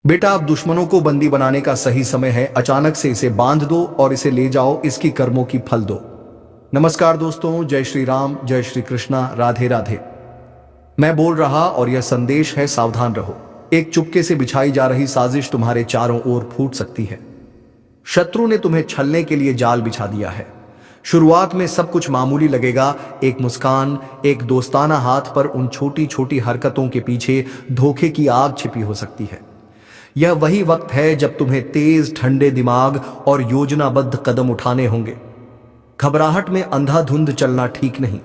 बेटा, अब दुश्मनों को बंदी बनाने का सही समय है। अचानक से इसे बांध दो और इसे ले जाओ, इसकी कर्मों की फल दो। नमस्कार दोस्तों, जय श्री राम, जय श्री कृष्णा, राधे राधे। मैं बोल रहा और यह संदेश है, सावधान रहो। एक चुपके से बिछाई जा रही साजिश तुम्हारे चारों ओर फूट सकती है। शत्रु ने तुम्हें छलने के लिए जाल बिछा दिया है। शुरुआत में सब कुछ मामूली लगेगा। एक मुस्कान, एक दोस्ताना हाथ, पर उन छोटी छोटी हरकतों के पीछे धोखे की आग छिपी हो सकती है। यह वही वक्त है जब तुम्हें तेज ठंडे दिमाग और योजनाबद्ध कदम उठाने होंगे। घबराहट में अंधाधुंध चलना ठीक नहीं।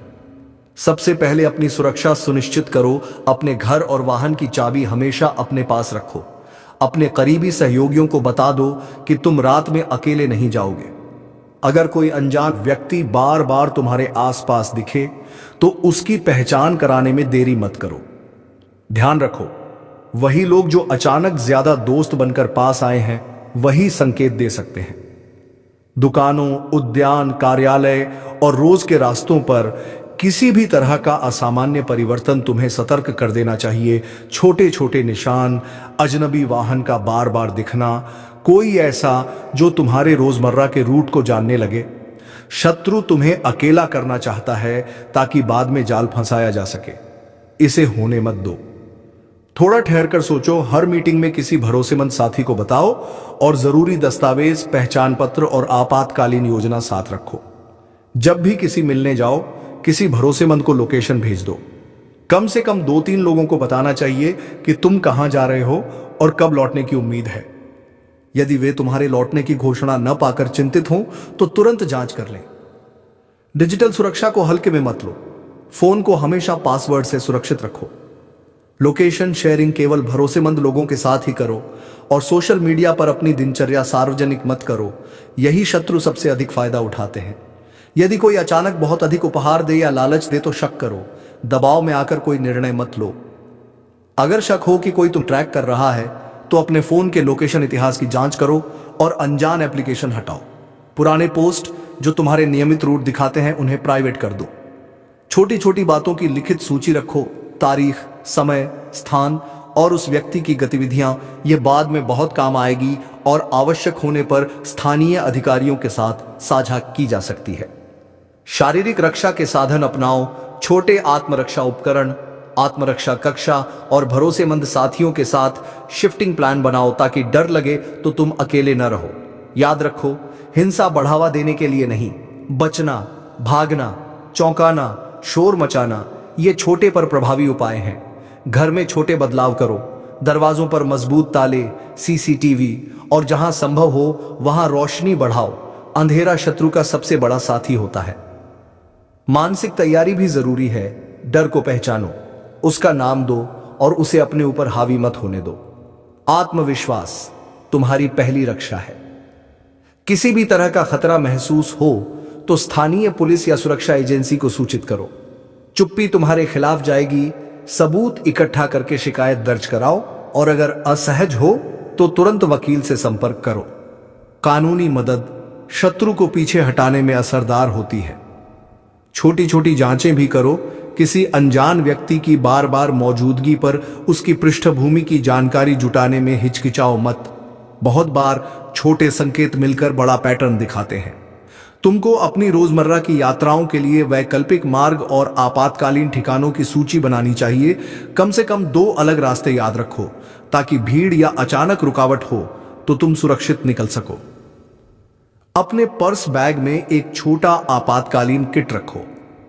सबसे पहले अपनी सुरक्षा सुनिश्चित करो। अपने घर और वाहन की चाबी हमेशा अपने पास रखो। अपने करीबी सहयोगियों को बता दो कि तुम रात में अकेले नहीं जाओगे। अगर कोई अनजान व्यक्ति बार बार तुम्हारे आसपास दिखे तो उसकी पहचान कराने में देरी मत करो। ध्यान रखो, वही लोग जो अचानक ज्यादा दोस्त बनकर पास आए हैं, वही संकेत दे सकते हैं। दुकानों, उद्यान, कार्यालय और रोज के रास्तों पर किसी भी तरह का असामान्य परिवर्तन तुम्हें सतर्क कर देना चाहिए। छोटे छोटे निशान, अजनबी वाहन का बार बार दिखना, कोई ऐसा जो तुम्हारे रोजमर्रा के रूट को जानने लगे। शत्रु तुम्हें अकेला करना चाहता है ताकि बाद में जाल फंसाया जा सके। इसे होने मत दो। थोड़ा ठहर कर सोचो। हर मीटिंग में किसी भरोसेमंद साथी को बताओ और जरूरी दस्तावेज, पहचान पत्र और आपातकालीन योजना साथ रखो। जब भी किसी मिलने जाओ, किसी भरोसेमंद को लोकेशन भेज दो। कम से कम 2-3 लोगों को बताना चाहिए कि तुम कहां जा रहे हो और कब लौटने की उम्मीद है। यदि वे तुम्हारे लौटने की घोषणा न पाकर चिंतित हों तो तुरंत जांच कर लें। डिजिटल सुरक्षा को हल्के में मत लो। फोन को हमेशा पासवर्ड से सुरक्षित रखो। लोकेशन शेयरिंग केवल भरोसेमंद लोगों के साथ ही करो और सोशल मीडिया पर अपनी दिनचर्या सार्वजनिक मत करो। यही शत्रु सबसे अधिक फायदा उठाते हैं। यदि कोई अचानक बहुत अधिक उपहार दे या लालच दे तो शक करो। दबाव में आकर कोई निर्णय मत लो। अगर शक हो कि कोई तुम ट्रैक कर रहा है तो अपने फोन के लोकेशन इतिहास की जांच करो और अनजान एप्लीकेशन हटाओ। पुराने पोस्ट जो तुम्हारे नियमित रूट दिखाते हैं उन्हें प्राइवेट कर दो। छोटी छोटी बातों की लिखित सूची रखो। तारीख, समय, स्थान और उस व्यक्ति की गतिविधियां, ये बाद में बहुत काम आएगी और आवश्यक होने पर स्थानीय अधिकारियों के साथ साझा की जा सकती है। शारीरिक रक्षा के साधन अपनाओ। छोटे आत्मरक्षा उपकरण, आत्मरक्षा कक्षा और भरोसेमंद साथियों के साथ शिफ्टिंग प्लान बनाओ ताकि डर लगे तो तुम अकेले न रहो। याद रखो, हिंसा बढ़ावा देने के लिए नहीं। बचना, भागना, चौंकाना, शोर मचाना, ये छोटे पर प्रभावी उपाय हैं। घर में छोटे बदलाव करो। दरवाजों पर मजबूत ताले, सीसीटीवी और जहां संभव हो वहां रोशनी बढ़ाओ। अंधेरा शत्रु का सबसे बड़ा साथी होता है। मानसिक तैयारी भी जरूरी है। डर को पहचानो, उसका नाम दो और उसे अपने ऊपर हावी मत होने दो। आत्मविश्वास तुम्हारी पहली रक्षा है। किसी भी तरह का खतरा महसूस हो तो स्थानीय पुलिस या सुरक्षा एजेंसी को सूचित करो। चुप्पी तुम्हारे खिलाफ जाएगी। सबूत इकट्ठा करके शिकायत दर्ज कराओ और अगर असहज हो तो तुरंत वकील से संपर्क करो। कानूनी मदद शत्रु को पीछे हटाने में असरदार होती है। छोटी छोटी जांचें भी करो। किसी अनजान व्यक्ति की बार बार मौजूदगी पर उसकी पृष्ठभूमि की जानकारी जुटाने में हिचकिचाओ मत। बहुत बार छोटे संकेत मिलकर बड़ा पैटर्न दिखाते हैं। तुमको अपनी रोजमर्रा की यात्राओं के लिए वैकल्पिक मार्ग और आपातकालीन ठिकानों की सूची बनानी चाहिए। कम से कम 2 अलग रास्ते याद रखो ताकि भीड़ या अचानक रुकावट हो तो तुम सुरक्षित निकल सको। अपने पर्स बैग में एक छोटा आपातकालीन किट रखो।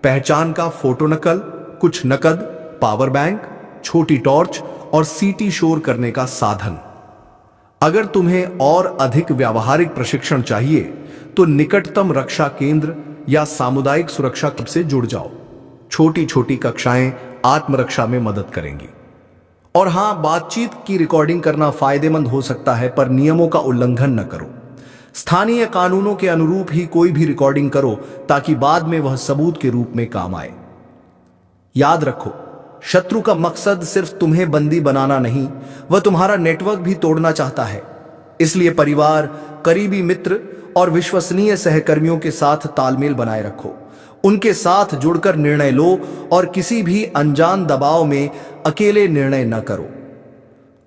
पहचान का फोटो नकल, कुछ नकद, पावर बैंक, छोटी टॉर्च और सीटी शोर करने का साधन। अगर तुम्हें और अधिक व्यावहारिक प्रशिक्षण चाहिए तो निकटतम रक्षा केंद्र या सामुदायिक सुरक्षा क्लब से जुड़ जाओ। छोटी छोटी कक्षाएं आत्मरक्षा में मदद करेंगी। और हां, बातचीत की रिकॉर्डिंग करना फायदेमंद हो सकता है, पर नियमों का उल्लंघन न करो। स्थानीय कानूनों के अनुरूप ही कोई भी रिकॉर्डिंग करो ताकि बाद में वह सबूत के रूप में काम आए। याद रखो, शत्रु का मकसद सिर्फ तुम्हें बंदी बनाना नहीं, वह तुम्हारा नेटवर्क भी तोड़ना चाहता है। इसलिए परिवार, करीबी मित्र और विश्वसनीय सहकर्मियों के साथ तालमेल बनाए रखो। उनके साथ जुड़कर निर्णय लो और किसी भी अनजान दबाव में अकेले निर्णय न करो।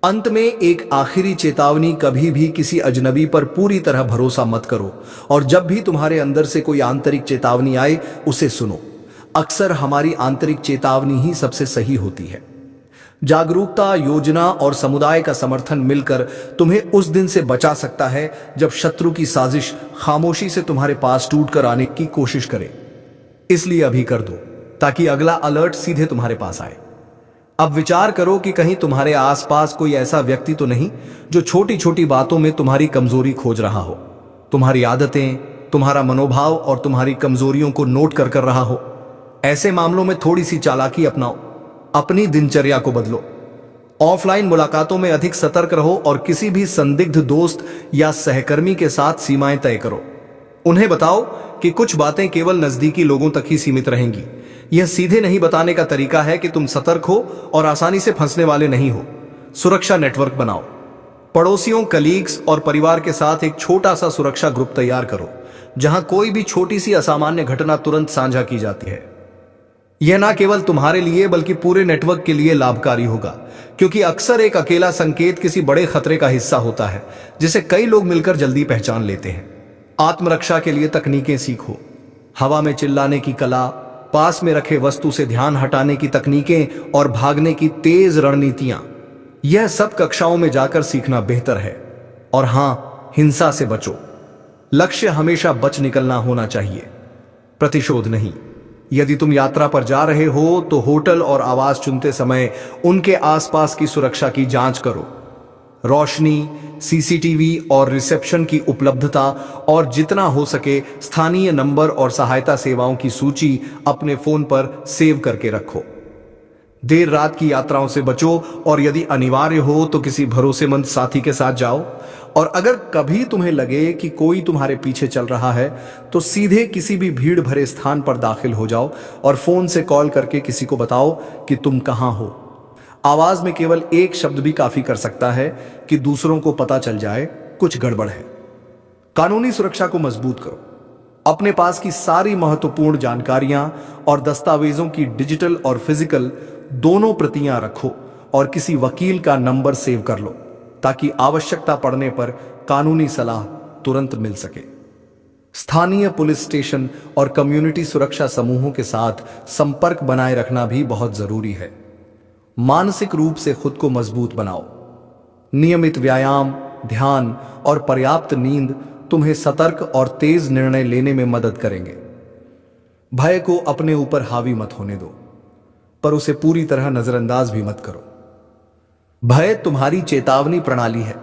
अंत में एक आखिरी चेतावनी, कभी भी किसी अजनबी पर पूरी तरह भरोसा मत करो और जब भी तुम्हारे अंदर से कोई आंतरिक चेतावनी आए उसे सुनो। अक्सर हमारी आंतरिक चेतावनी ही सबसे सही होती है। जागरूकता, योजना और समुदाय का समर्थन मिलकर तुम्हें उस दिन से बचा सकता है जब शत्रु की साजिश खामोशी से तुम्हारे पास टूट कर आने की कोशिश करे। इसलिए अभी कर दो ताकि अगला अलर्ट सीधे तुम्हारे पास आए। अब विचार करो कि कहीं तुम्हारे आसपास कोई ऐसा व्यक्ति तो नहीं जो छोटी छोटी बातों में तुम्हारी कमजोरी खोज रहा हो, तुम्हारी आदतें, तुम्हारा मनोभाव और तुम्हारी कमजोरियों को नोट कर रहा हो। ऐसे मामलों में थोड़ी सी चालाकी अपनाओ, अपनी दिनचर्या को बदलो, ऑफलाइन मुलाकातों में अधिक सतर्क रहो और किसी भी संदिग्ध दोस्त या सहकर्मी के साथ सीमाएं तय करो। उन्हें बताओ कि कुछ बातें केवल नजदीकी लोगों तक ही सीमित रहेंगी। यह सीधे नहीं बताने का तरीका है कि तुम सतर्क हो और आसानी से फंसने वाले नहीं हो। सुरक्षा नेटवर्क बनाओ, पड़ोसियों, कलीग्स और परिवार के साथ एक छोटा सा सुरक्षा ग्रुप तैयार करो जहां कोई भी छोटी सी असामान्य घटना तुरंत साझा की जाती है। यह ना केवल तुम्हारे लिए बल्कि पूरे नेटवर्क के लिए लाभकारी होगा, क्योंकि अक्सर एक अकेला संकेत किसी बड़े खतरे का हिस्सा होता है जिसे कई लोग मिलकर जल्दी पहचान लेते हैं। आत्मरक्षा के लिए तकनीकें सीखो, हवा में चिल्लाने की कला, पास में रखे वस्तु से ध्यान हटाने की तकनीकें और भागने की तेज रणनीतियां, यह सब कक्षाओं में जाकर सीखना बेहतर है। और हां, हिंसा से बचो। लक्ष्य हमेशा बच निकलना होना चाहिए, प्रतिशोध नहीं। यदि तुम यात्रा पर जा रहे हो तो होटल और आवास चुनते समय उनके आसपास की सुरक्षा की जांच करो। रोशनी, सीसीटीवी और रिसेप्शन की उपलब्धता और जितना हो सके स्थानीय नंबर और सहायता सेवाओं की सूची अपने फोन पर सेव करके रखो। देर रात की यात्राओं से बचो और यदि अनिवार्य हो तो किसी भरोसेमंद साथी के साथ जाओ। और अगर कभी तुम्हें लगे कि कोई तुम्हारे पीछे चल रहा है तो सीधे किसी भी भीड़ भरे स्थान पर दाखिल हो जाओ और फोन से कॉल करके किसी को बताओ कि तुम कहां हो। आवाज में केवल एक शब्द भी काफी कर सकता है कि दूसरों को पता चल जाए कुछ गड़बड़ है। कानूनी सुरक्षा को मजबूत करो। अपने पास की सारी महत्वपूर्ण जानकारियां और दस्तावेजों की डिजिटल और फिजिकल दोनों प्रतियां रखो और किसी वकील का नंबर सेव कर लो ताकि आवश्यकता पड़ने पर कानूनी सलाह तुरंत मिल सके। स्थानीय पुलिस स्टेशन और कम्युनिटी सुरक्षा समूहों के साथ संपर्क बनाए रखना भी बहुत जरूरी है। मानसिक रूप से खुद को मजबूत बनाओ। नियमित व्यायाम, ध्यान और पर्याप्त नींद तुम्हें सतर्क और तेज निर्णय लेने में मदद करेंगे। भय को अपने ऊपर हावी मत होने दो, पर उसे पूरी तरह नजरअंदाज भी मत करो। भय तुम्हारी चेतावनी प्रणाली है,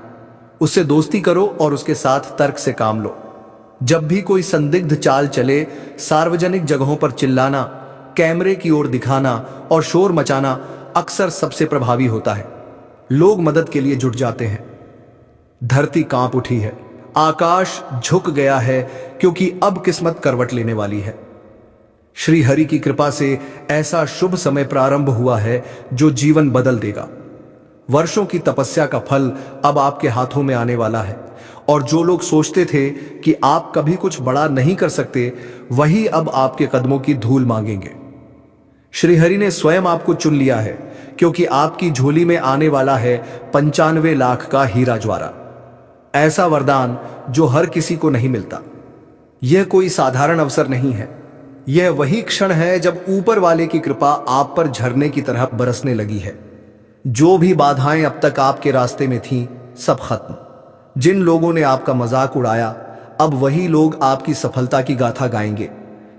उससे दोस्ती करो और उसके साथ तर्क से काम लो। जब भी कोई संदिग्ध चाल चले, सार्वजनिक जगहों पर चिल्लाना, कैमरे की ओर दिखाना और शोर मचाना अक्सर सबसे प्रभावी होता है। लोग मदद के लिए जुट जाते हैं। धरती कांप उठी है, आकाश झुक गया है, क्योंकि अब किस्मत करवट लेने वाली है। श्री हरि की कृपा से ऐसा शुभ समय प्रारंभ हुआ है जो जीवन बदल देगा। वर्षों की तपस्या का फल अब आपके हाथों में आने वाला है और जो लोग सोचते थे कि आप कभी कुछ बड़ा नहीं कर सकते, वही अब आपके कदमों की धूल मांगेंगे। श्री हरि ने स्वयं आपको चुन लिया है, क्योंकि आपकी झोली में आने वाला है 95 लाख का हीरा ज्वारा। ऐसा वरदान जो हर किसी को नहीं मिलता। यह कोई साधारण अवसर नहीं है, यह वही क्षण है जब ऊपर वाले की कृपा आप पर झरने की तरह बरसने लगी है। जो भी बाधाएं अब तक आपके रास्ते में थीं, सब खत्म। जिन लोगों ने आपका मजाक उड़ाया, अब वही लोग आपकी सफलता की गाथा गाएंगे।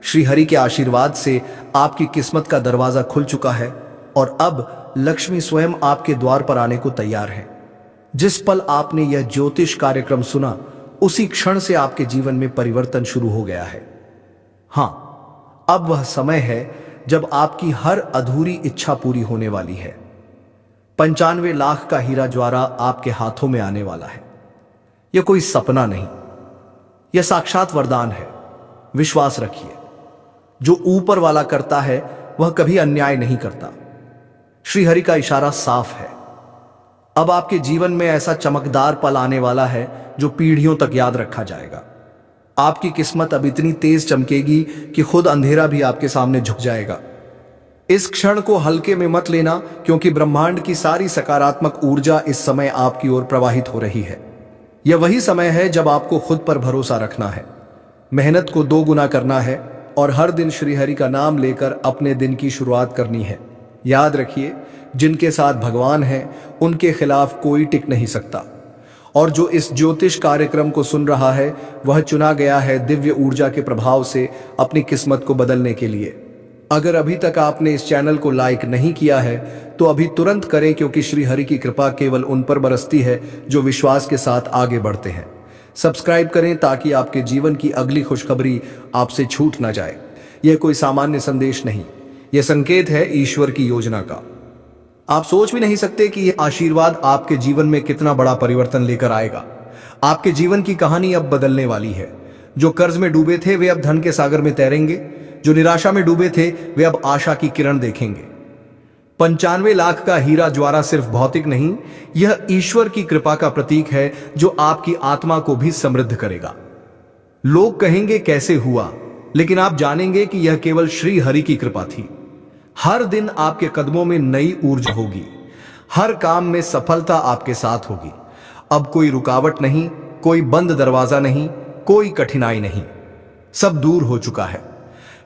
श्री हरि के आशीर्वाद से आपकी किस्मत का दरवाजा खुल चुका है और अब लक्ष्मी स्वयं आपके द्वार पर आने को तैयार है। जिस पल आपने यह ज्योतिष कार्यक्रम सुना, उसी क्षण से आपके जीवन में परिवर्तन शुरू हो गया है। हां, अब वह समय है जब आपकी हर अधूरी इच्छा पूरी होने वाली है। 95 लाख का हीरा ज्वारा आपके हाथों में आने वाला है। यह कोई सपना नहीं, यह साक्षात वरदान है। विश्वास रखिए, जो ऊपर वाला करता है वह कभी अन्याय नहीं करता। श्री हरि का इशारा साफ है। अब आपके जीवन में ऐसा चमकदार पल आने वाला है जो पीढ़ियों तक याद रखा जाएगा। आपकी किस्मत अब इतनी तेज चमकेगी कि खुद अंधेरा भी आपके सामने झुक जाएगा। इस क्षण को हल्के में मत लेना, क्योंकि ब्रह्मांड की सारी सकारात्मक ऊर्जा इस समय आपकी ओर प्रवाहित हो रही है। यह वही समय है जब आपको खुद पर भरोसा रखना है, मेहनत को 2 गुना करना है और हर दिन श्रीहरि का नाम लेकर अपने दिन की शुरुआत करनी है। याद रखिए, जिनके साथ भगवान है उनके खिलाफ कोई टिक नहीं सकता। और जो इस ज्योतिष कार्यक्रम को सुन रहा है वह चुना गया है दिव्य ऊर्जा के प्रभाव से अपनी किस्मत को बदलने के लिए। अगर अभी तक आपने इस चैनल को लाइक नहीं किया है तो अभी तुरंत करें, क्योंकि श्री हरि की कृपा केवल उन पर बरसती है जो विश्वास के साथ आगे बढ़ते हैं। सब्सक्राइब करें ताकि आपके जीवन की अगली खुशखबरी आपसे छूट ना जाए। यह कोई सामान्य संदेश नहीं, यह संकेत है ईश्वर की योजना का। आप सोच भी नहीं सकते कि यह आशीर्वाद आपके जीवन में कितना बड़ा परिवर्तन लेकर आएगा। आपके जीवन की कहानी अब बदलने वाली है। जो कर्ज में डूबे थे वे अब धन के सागर में तैरेंगे, जो निराशा में डूबे थे वे अब आशा की किरण देखेंगे। 95 लाख का हीरा ज्वारा सिर्फ भौतिक नहीं, यह ईश्वर की कृपा का प्रतीक है जो आपकी आत्मा को भी समृद्ध करेगा। लोग कहेंगे कैसे हुआ, लेकिन आप जानेंगे कि यह केवल श्री हरि की कृपा थी। हर दिन आपके कदमों में नई ऊर्जा होगी, हर काम में सफलता आपके साथ होगी। अब कोई रुकावट नहीं, कोई बंद दरवाजा नहीं, कोई कठिनाई नहीं, सब दूर हो चुका है।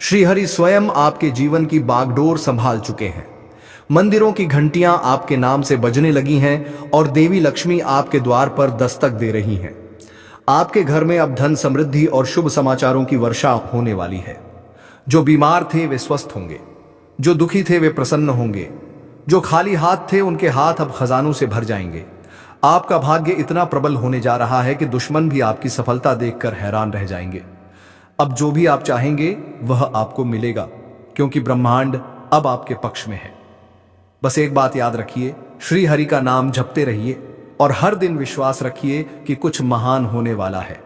श्री हरि स्वयं आपके जीवन की बागडोर संभाल चुके हैं। मंदिरों की घंटियां आपके नाम से बजने लगी हैं और देवी लक्ष्मी आपके द्वार पर दस्तक दे रही हैं। आपके घर में अब धन, समृद्धि और शुभ समाचारों की वर्षा होने वाली है। जो बीमार थे वे स्वस्थ होंगे, जो दुखी थे वे प्रसन्न होंगे, जो खाली हाथ थे उनके हाथ अब खजानों से भर जाएंगे। आपका भाग्य इतना प्रबल होने जा रहा है कि दुश्मन भी आपकी सफलता देखकर हैरान रह जाएंगे। अब जो भी आप चाहेंगे वह आपको मिलेगा, क्योंकि ब्रह्मांड अब आपके पक्ष में है। बस एक बात याद रखिए, श्री हरि का नाम जपते रहिए और हर दिन विश्वास रखिए कि कुछ महान होने वाला है।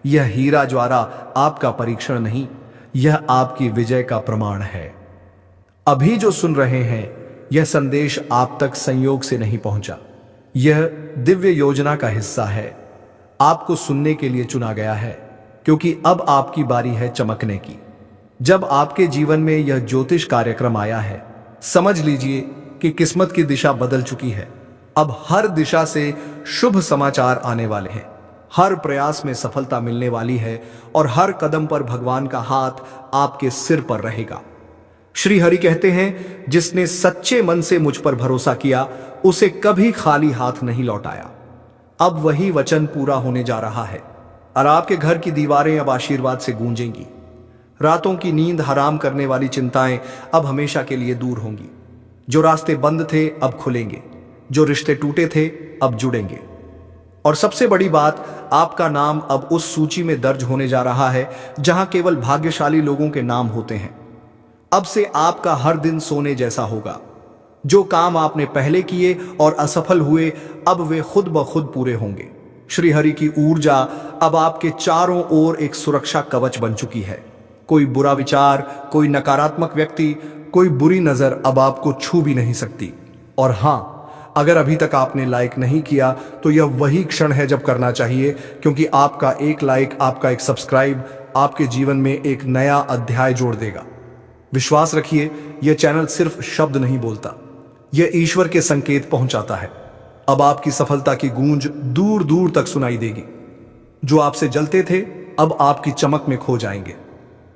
यह हीरा ज्वारा आपका परीक्षण नहीं, यह आपकी विजय का प्रमाण है। अभी जो सुन रहे हैं यह संदेश आप तक संयोग से नहीं पहुंचा, यह दिव्य योजना का हिस्सा है। आपको सुनने के लिए चुना गया है, क्योंकि अब आपकी बारी है चमकने की। जब आपके जीवन में यह ज्योतिष कार्यक्रम आया है, समझ लीजिए कि किस्मत की दिशा बदल चुकी है। अब हर दिशा से शुभ समाचार आने वाले हैं, हर प्रयास में सफलता मिलने वाली है और हर कदम पर भगवान का हाथ आपके सिर पर रहेगा। श्री हरि कहते हैं, जिसने सच्चे मन से मुझ पर भरोसा किया उसे कभी खाली हाथ नहीं लौटाया। अब वही वचन पूरा होने जा रहा है और आपके घर की दीवारें अब आशीर्वाद से गूंजेंगी। रातों की नींद हराम करने वाली चिंताएं अब हमेशा के लिए दूर होंगी। जो रास्ते बंद थे अब खुलेंगे, जो रिश्ते टूटे थे अब जुड़ेंगे। और सबसे बड़ी बात, आपका नाम अब उस सूची में दर्ज होने जा रहा है जहां केवल भाग्यशाली लोगों के नाम होते हैं। अब से आपका हर दिन सोने जैसा होगा। जो काम आपने पहले किए और असफल हुए, अब वे खुद ब खुद पूरे होंगे। श्री हरि की ऊर्जा अब आपके चारों ओर एक सुरक्षा कवच बन चुकी है। कोई बुरा विचार, कोई नकारात्मक व्यक्ति, कोई बुरी नजर अब आपको छू भी नहीं सकती। और हां, अगर अभी तक आपने लाइक नहीं किया तो यह वही क्षण है जब करना चाहिए, क्योंकि आपका एक लाइक, आपका एक सब्सक्राइब आपके जीवन में एक नया अध्याय जोड़ देगा। विश्वास रखिए, यह चैनल सिर्फ शब्द नहीं बोलता, यह ईश्वर के संकेत पहुंचाता है। अब आपकी सफलता की गूंज दूर दूर तक सुनाई देगी। जो आपसे जलते थे अब आपकी चमक में खो जाएंगे।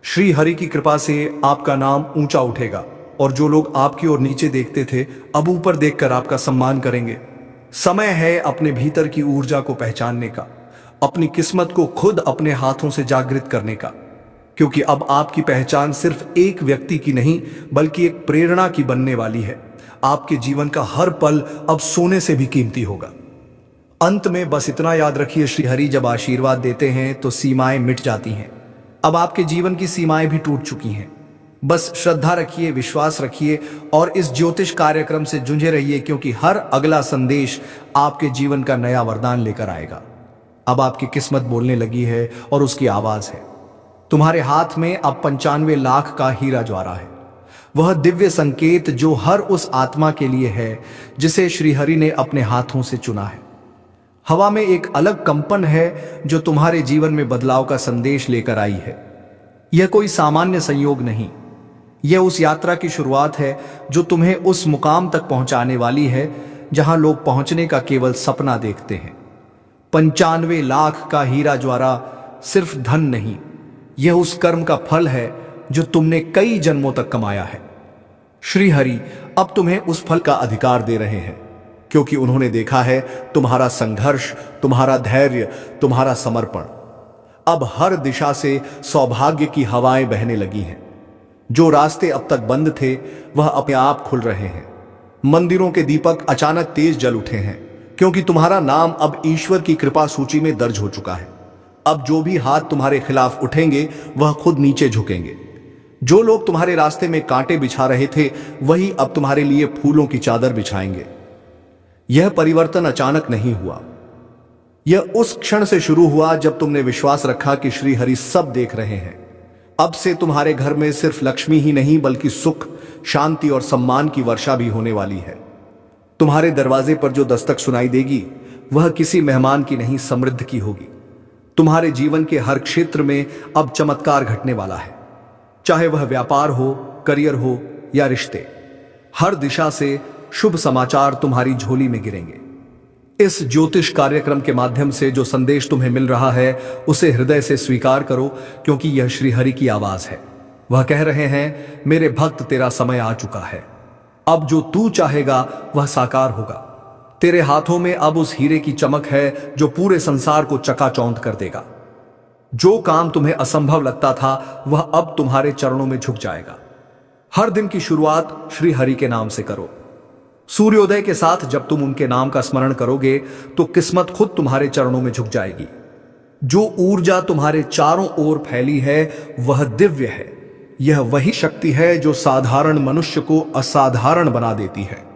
श्री हरि की कृपा से आपका नाम ऊंचा उठेगा और जो लोग आपकी ओर नीचे देखते थे अब ऊपर देखकर आपका सम्मान करेंगे। समय है अपने भीतर की ऊर्जा को पहचानने का, अपनी किस्मत को खुद अपने हाथों से जागृत करने का, क्योंकि अब आपकी पहचान सिर्फ एक व्यक्ति की नहीं बल्कि एक प्रेरणा की बनने वाली है। आपके जीवन का हर पल अब सोने से भी कीमती होगा। अंत में बस इतना याद रखिए, श्री हरि जब आशीर्वाद देते हैं तो सीमाएं मिट जाती हैं। अब आपके जीवन की सीमाएं भी टूट चुकी हैं। बस श्रद्धा रखिए, विश्वास रखिए और इस ज्योतिष कार्यक्रम से जुझे रहिए, क्योंकि हर अगला संदेश आपके जीवन का नया वरदान लेकर आएगा। अब आपकी किस्मत बोलने लगी है और उसकी आवाज है। तुम्हारे हाथ में अब 95 लाख का हीरा ज्वारा है, वह दिव्य संकेत जो हर उस आत्मा के लिए है जिसे श्री हरि ने अपने हाथों से चुना है। हवा में एक अलग कंपन है जो तुम्हारे जीवन में बदलाव का संदेश लेकर आई है। यह कोई सामान्य संयोग नहीं, यह उस यात्रा की शुरुआत है जो तुम्हें उस मुकाम तक पहुंचाने वाली है जहां लोग पहुंचने का केवल सपना देखते हैं। 95 लाख का हीरा ज्वारा सिर्फ धन नहीं, यह उस कर्म का फल है जो तुमने कई जन्मों तक कमाया है। श्री हरि अब तुम्हें उस फल का अधिकार दे रहे हैं, क्योंकि उन्होंने देखा है तुम्हारा संघर्ष, तुम्हारा धैर्य, तुम्हारा समर्पण। अब हर दिशा से सौभाग्य की हवाएं बहने लगी हैं। जो रास्ते अब तक बंद थे वह अपने आप खुल रहे हैं। मंदिरों के दीपक अचानक तेज जल उठे हैं, क्योंकि तुम्हारा नाम अब ईश्वर की कृपा सूची में दर्ज हो चुका है। अब जो भी हाथ तुम्हारे खिलाफ उठेंगे वह खुद नीचे झुकेंगे। जो लोग तुम्हारे रास्ते में कांटे बिछा रहे थे वही अब तुम्हारे लिए फूलों की चादर बिछाएंगे। यह परिवर्तन अचानक नहीं हुआ, यह उस क्षण से शुरू हुआ जब तुमने विश्वास रखा कि श्री हरि सब देख रहे हैं। अब से तुम्हारे घर में सिर्फ लक्ष्मी ही नहीं बल्कि सुख, शांति और सम्मान की वर्षा भी होने वाली है। तुम्हारे दरवाजे पर जो दस्तक सुनाई देगी वह किसी मेहमान की नहीं, समृद्ध की होगी। तुम्हारे जीवन के हर क्षेत्र में अब चमत्कार घटने वाला है, चाहे वह व्यापार हो, करियर हो या रिश्ते। हर दिशा से शुभ समाचार तुम्हारी झोली में गिरेंगे। इस ज्योतिष कार्यक्रम के माध्यम से जो संदेश तुम्हें मिल रहा है उसे हृदय से स्वीकार करो, क्योंकि यह श्री हरि की आवाज है। वह कह रहे हैं, मेरे भक्त तेरा समय आ चुका है। अब जो तू चाहेगा वह साकार होगा। तेरे हाथों में अब उस हीरे की चमक है जो पूरे संसार को चकाचौंध कर देगा। जो काम तुम्हें असंभव लगता था वह अब तुम्हारे चरणों में झुक जाएगा। हर दिन की शुरुआत श्री हरि के नाम से करो। सूर्योदय के साथ जब तुम उनके नाम का स्मरण करोगे तो किस्मत खुद तुम्हारे चरणों में झुक जाएगी। जो ऊर्जा तुम्हारे चारों ओर फैली है वह दिव्य है। यह वही शक्ति है जो साधारण मनुष्य को असाधारण बना देती है।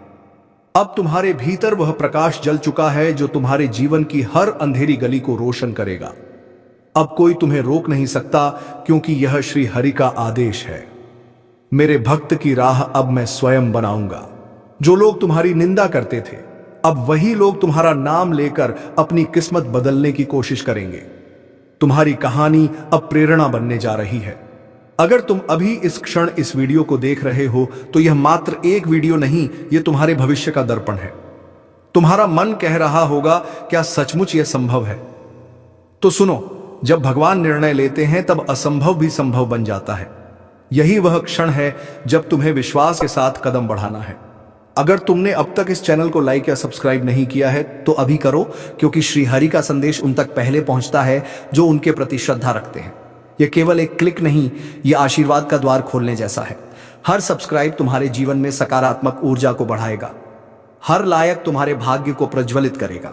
अब तुम्हारे भीतर वह प्रकाश जल चुका है जो तुम्हारे जीवन की हर अंधेरी गली को रोशन करेगा। अब कोई तुम्हें रोक नहीं सकता, क्योंकि यह श्री हरि का आदेश है। मेरे भक्त की राह अब मैं स्वयं बनाऊंगा। जो लोग तुम्हारी निंदा करते थे अब वही लोग तुम्हारा नाम लेकर अपनी किस्मत बदलने की कोशिश करेंगे। तुम्हारी कहानी अब प्रेरणा बनने जा रही है। अगर तुम अभी इस क्षण इस वीडियो को देख रहे हो तो यह मात्र एक वीडियो नहीं, यह तुम्हारे भविष्य का दर्पण है। तुम्हारा मन कह रहा होगा, क्या सचमुच यह संभव है? तो सुनो, जब भगवान निर्णय लेते हैं तब असंभव भी संभव बन जाता है। यही वह क्षण है जब तुम्हें विश्वास के साथ कदम बढ़ाना है। अगर तुमने अब तक इस चैनल को लाइक या सब्सक्राइब नहीं किया है तो अभी करो, क्योंकि श्री हरि का संदेश उन तक पहले पहुंचता है जो उनके प्रति श्रद्धा रखते हैं। यह केवल एक क्लिक नहीं, यह आशीर्वाद का द्वार खोलने जैसा है। हर सब्सक्राइब तुम्हारे जीवन में सकारात्मक ऊर्जा को बढ़ाएगा, हर लायक तुम्हारे भाग्य को प्रज्वलित करेगा।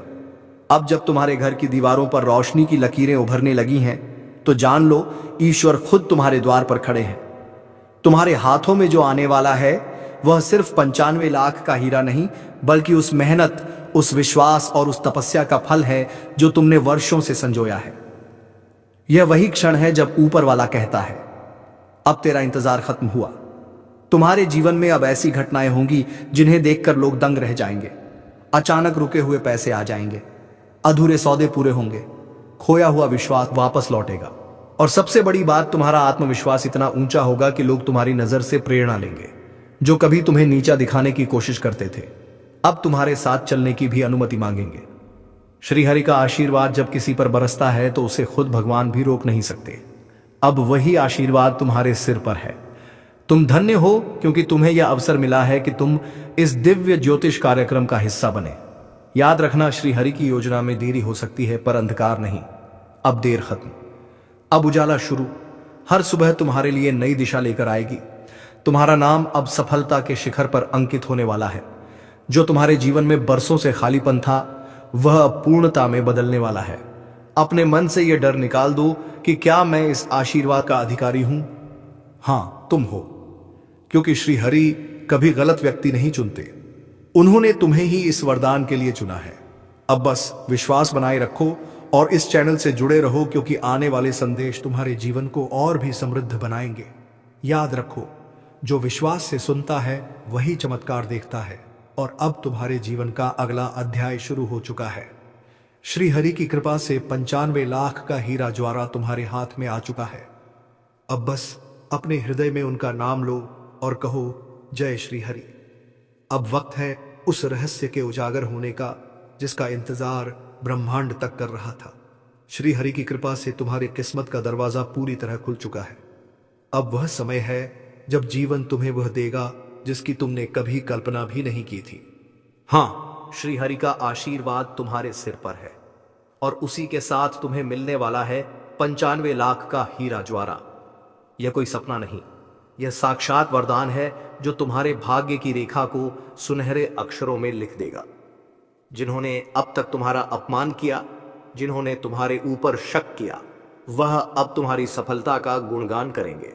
अब जब तुम्हारे घर की दीवारों पर रोशनी की लकीरें उभरने लगी हैं तो जान लो, ईश्वर खुद तुम्हारे द्वार पर खड़े हैं। तुम्हारे हाथों में जो आने वाला है वह सिर्फ 95 लाख का हीरा नहीं, बल्कि उस मेहनत, उस विश्वास और उस तपस्या का फल है जो तुमने वर्षों से संजोया है। यह वही क्षण है जब ऊपर वाला कहता है, अब तेरा इंतजार खत्म हुआ। तुम्हारे जीवन में अब ऐसी घटनाएं होंगी जिन्हें देखकर लोग दंग रह जाएंगे। अचानक रुके हुए पैसे आ जाएंगे, अधूरे सौदे पूरे होंगे, खोया हुआ विश्वास वापस लौटेगा। और सबसे बड़ी बात, तुम्हारा आत्मविश्वास इतना ऊंचा होगा कि लोग तुम्हारी नजर से प्रेरणा लेंगे। जो कभी तुम्हें नीचा दिखाने की कोशिश करते थे अब तुम्हारे साथ चलने की भी अनुमति मांगेंगे। श्री हरि का आशीर्वाद जब किसी पर बरसता है तो उसे खुद भगवान भी रोक नहीं सकते। अब वही आशीर्वाद तुम्हारे सिर पर है। तुम धन्य हो, क्योंकि तुम्हें यह अवसर मिला है कि तुम इस दिव्य ज्योतिष कार्यक्रम का हिस्सा बने। याद रखना, श्री हरि की योजना में देरी हो सकती है पर अंधकार नहीं। अब देर खत्म, अब उजाला शुरू। हर सुबह तुम्हारे लिए नई दिशा लेकर आएगी। तुम्हारा नाम अब सफलता के शिखर पर अंकित होने वाला है। जो तुम्हारे जीवन में बरसों से खालीपन था वह अब पूर्णता में बदलने वाला है। अपने मन से यह डर निकाल दो कि क्या मैं इस आशीर्वाद का अधिकारी हूं? हां, तुम हो, क्योंकि श्री हरि कभी गलत व्यक्ति नहीं चुनते। उन्होंने तुम्हें ही इस वरदान के लिए चुना है। अब बस विश्वास बनाए रखो और इस चैनल से जुड़े रहो, क्योंकि आने वाले संदेश तुम्हारे जीवन को और भी समृद्ध बनाएंगे। याद रखो, जो विश्वास से सुनता है वही चमत्कार देखता है। और अब तुम्हारे जीवन का अगला अध्याय शुरू हो चुका है। श्री हरि की कृपा से 95 लाख का हीरा ज्वारा तुम्हारे हाथ में आ चुका है। अब बस अपने हृदय में उनका नाम लो और कहो जय श्री हरि। अब वक्त है उस रहस्य के उजागर होने का जिसका इंतजार ब्रह्मांड तक कर रहा था। श्री हरि की कृपा से तुम्हारी किस्मत का दरवाजा पूरी तरह खुल चुका है। अब वह समय है जब जीवन तुम्हें वह देगा जिसकी तुमने कभी कल्पना भी नहीं की थी। हाँ, श्री हरि का आशीर्वाद तुम्हारे सिर पर है और उसी के साथ तुम्हें मिलने वाला है 95 लाख का हीरा ज्वारा। यह कोई सपना नहीं, यह साक्षात वरदान है जो तुम्हारे भाग्य की रेखा को सुनहरे अक्षरों में लिख देगा। जिन्होंने अब तक तुम्हारा अपमान किया, जिन्होंने तुम्हारे ऊपर शक किया, वह अब तुम्हारी सफलता का गुणगान करेंगे।